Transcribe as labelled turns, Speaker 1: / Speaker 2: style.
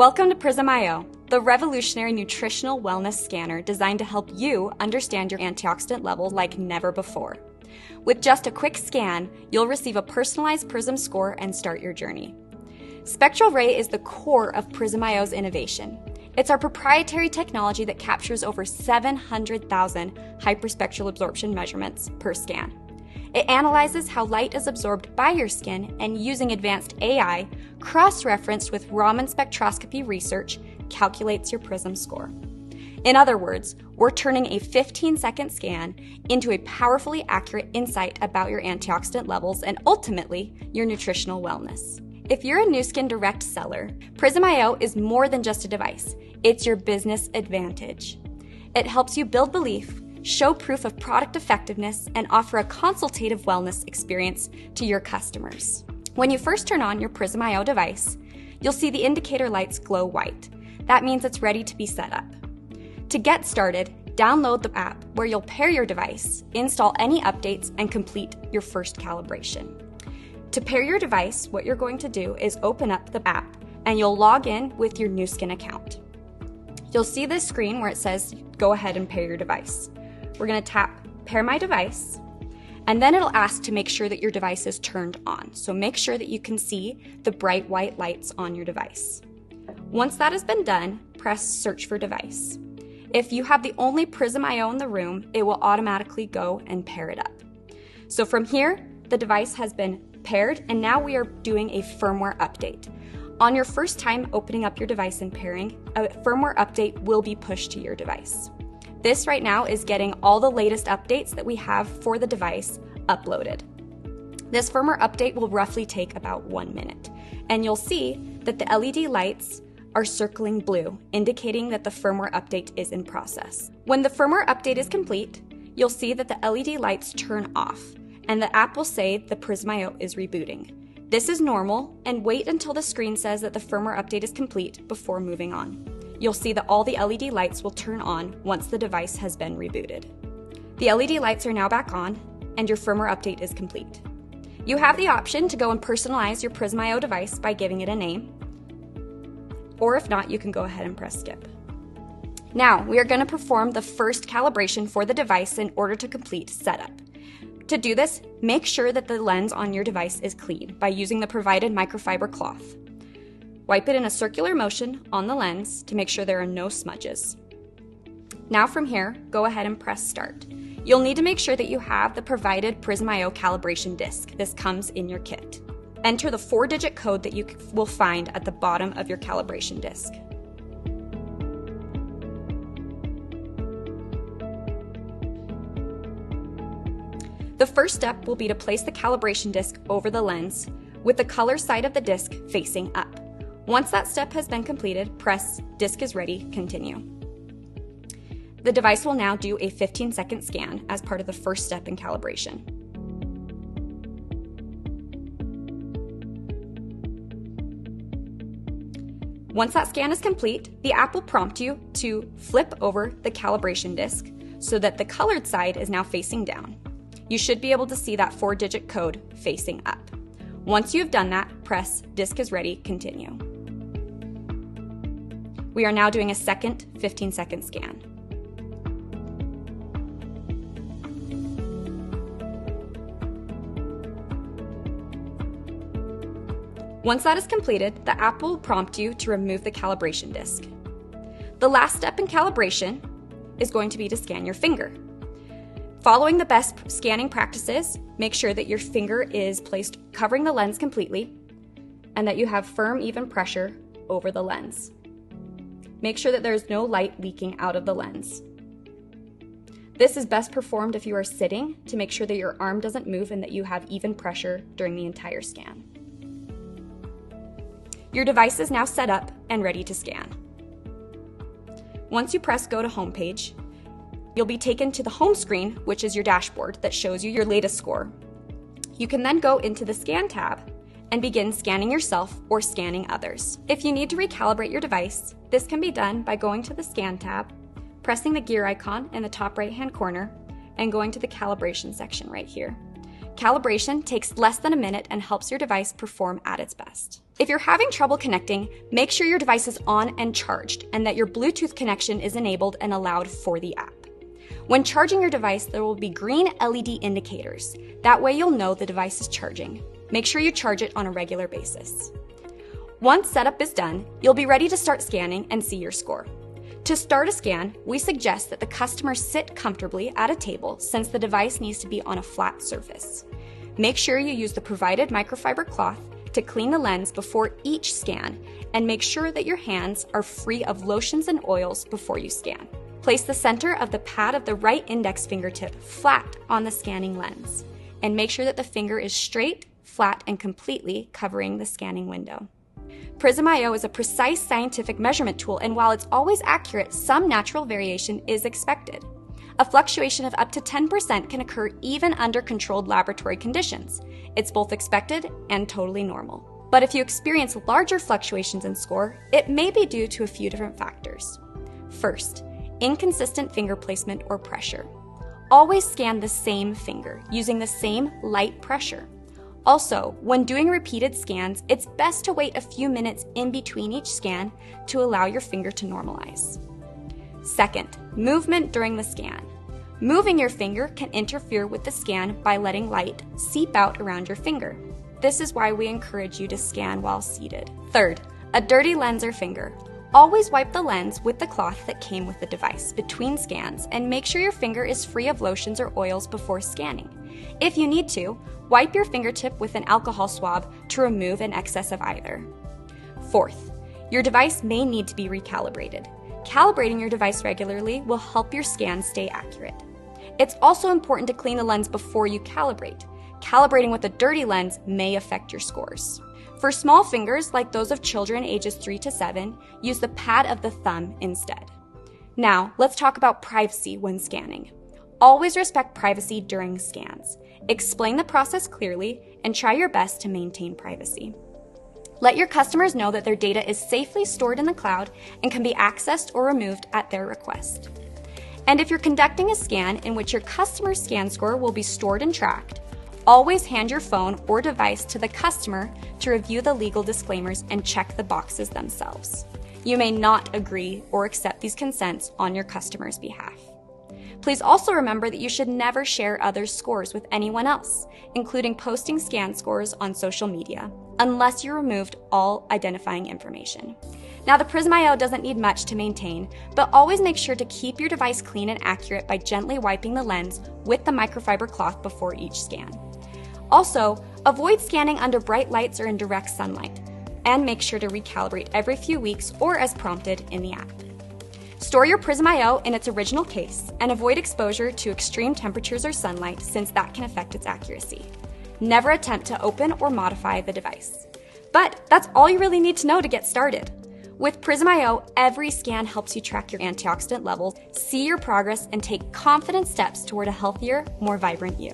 Speaker 1: Welcome to PrysmiO, the revolutionary nutritional wellness scanner designed to help you understand your antioxidant levels like never before. With just a quick scan, you'll receive a personalized Prism score and start your journey. Spectral Ray is the core of PrysmiO's innovation. It's our proprietary technology that captures over 700,000 hyperspectral absorption measurements per scan. It analyzes how light is absorbed by your skin and, using advanced AI, cross-referenced with Raman spectroscopy research, calculates your Prism score. In other words, we're turning a 15-second scan into a powerfully accurate insight about your antioxidant levels and ultimately your nutritional wellness. If you're a NuSkin direct seller, PrysmiO is more than just a device. It's your business advantage. It helps you build belief, show proof of product effectiveness, and offer a consultative wellness experience to your customers. When you first turn on your PrysmiO device, you'll see the indicator lights glow white. That means it's ready to be set up. To get started, download the app where you'll pair your device, install any updates, and complete your first calibration. To pair your device, what you're going to do is open up the app and you'll log in with your NuSkin account. You'll see this screen where it says, go ahead and pair your device. We're going to tap Pair My Device, and then it'll ask to make sure that your device is turned on. So make sure that you can see the bright white lights on your device. Once that has been done, press Search for Device. If you have the only PrysmiO in the room, it will automatically go and pair it up. So from here, the device has been paired, and now we are doing a firmware update. On your first time opening up your device and pairing, a firmware update will be pushed to your device. This right now is getting all the latest updates that we have for the device uploaded. This firmware update will roughly take about 1 minute, and you'll see that the LED lights are circling blue, indicating that the firmware update is in process. When the firmware update is complete, you'll see that the LED lights turn off, and the app will say the PrysmiO is rebooting. This is normal, and wait until the screen says that the firmware update is complete before moving on. You'll see that all the LED lights will turn on once the device has been rebooted. The LED lights are now back on, and your firmware update is complete. You have the option to go and personalize your PrysmiO device by giving it a name, or if not, you can go ahead and press skip. Now, we are going to perform the first calibration for the device in order to complete setup. To do this, make sure that the lens on your device is clean by using the provided microfiber cloth. Wipe it in a circular motion on the lens to make sure there are no smudges. Now from here, go ahead and press start. You'll need to make sure that you have the provided PrysmiO calibration disc. This comes in your kit. Enter the 4-digit code that you will find at the bottom of your calibration disc. The first step will be to place the calibration disc over the lens with the color side of the disc facing up. Once that step has been completed, press Disc is ready, continue. The device will now do a 15-second scan as part of the first step in calibration. Once that scan is complete, the app will prompt you to flip over the calibration disc so that the colored side is now facing down. You should be able to see that 4-digit code facing up. Once you've done that, press Disc is ready, continue. We are now doing a second 15-second scan. Once that is completed, the app will prompt you to remove the calibration disc. The last step in calibration is going to be to scan your finger. Following the best scanning practices, make sure that your finger is placed covering the lens completely and that you have firm, even pressure over the lens. Make sure that there's no light leaking out of the lens. This is best performed if you are sitting to make sure that your arm doesn't move and that you have even pressure during the entire scan. Your device is now set up and ready to scan. Once you press Go to Homepage, you'll be taken to the home screen, which is your dashboard that shows you your latest score. You can then go into the Scan tab and begin scanning yourself or scanning others. If you need to recalibrate your device, this can be done by going to the Scan tab, pressing the gear icon in the top right-hand corner, and going to the calibration section right here. Calibration takes less than a minute and helps your device perform at its best. If you're having trouble connecting, make sure your device is on and charged and that your Bluetooth connection is enabled and allowed for the app. When charging your device, there will be green LED indicators. That way you'll know the device is charging. Make sure you charge it on a regular basis. Once setup is done, you'll be ready to start scanning and see your score. To start a scan, we suggest that the customer sit comfortably at a table since the device needs to be on a flat surface. Make sure you use the provided microfiber cloth to clean the lens before each scan, and make sure that your hands are free of lotions and oils before you scan. Place the center of the pad of the right index fingertip flat on the scanning lens, and make sure that the finger is straight, flat, and completely covering the scanning window. PrysmiO is a precise scientific measurement tool, and while it's always accurate, some natural variation is expected. A fluctuation of up to 10% can occur even under controlled laboratory conditions. It's both expected and totally normal. But if you experience larger fluctuations in score, it may be due to a few different factors. First, inconsistent finger placement or pressure. Always scan the same finger, using the same light pressure. Also, when doing repeated scans, it's best to wait a few minutes in between each scan to allow your finger to normalize. Second, movement during the scan. Moving your finger can interfere with the scan by letting light seep out around your finger. This is why we encourage you to scan while seated. Third, a dirty lens or finger. Always wipe the lens with the cloth that came with the device between scans, and make sure your finger is free of lotions or oils before scanning. If you need to, wipe your fingertip with an alcohol swab to remove an excess of either. Fourth, your device may need to be recalibrated. Calibrating your device regularly will help your scan stay accurate. It's also important to clean the lens before you calibrate. Calibrating with a dirty lens may affect your scores. For small fingers, like those of children ages 3 to 7, use the pad of the thumb instead. Now, let's talk about privacy when scanning. Always respect privacy during scans. Explain the process clearly and try your best to maintain privacy. Let your customers know that their data is safely stored in the cloud and can be accessed or removed at their request. And if you're conducting a scan in which your customer's scan score will be stored and tracked, always hand your phone or device to the customer to review the legal disclaimers and check the boxes themselves. You may not agree or accept these consents on your customer's behalf. Please also remember that you should never share others' scores with anyone else, including posting scan scores on social media, unless you removed all identifying information. Now, the PrysmiO doesn't need much to maintain, but always make sure to keep your device clean and accurate by gently wiping the lens with the microfiber cloth before each scan. Also, avoid scanning under bright lights or in direct sunlight, and make sure to recalibrate every few weeks or as prompted in the app. Store your PrysmiO in its original case and avoid exposure to extreme temperatures or sunlight, since that can affect its accuracy. Never attempt to open or modify the device. But that's all you really need to know to get started. With PrysmiO, every scan helps you track your antioxidant levels, see your progress, and take confident steps toward a healthier, more vibrant you.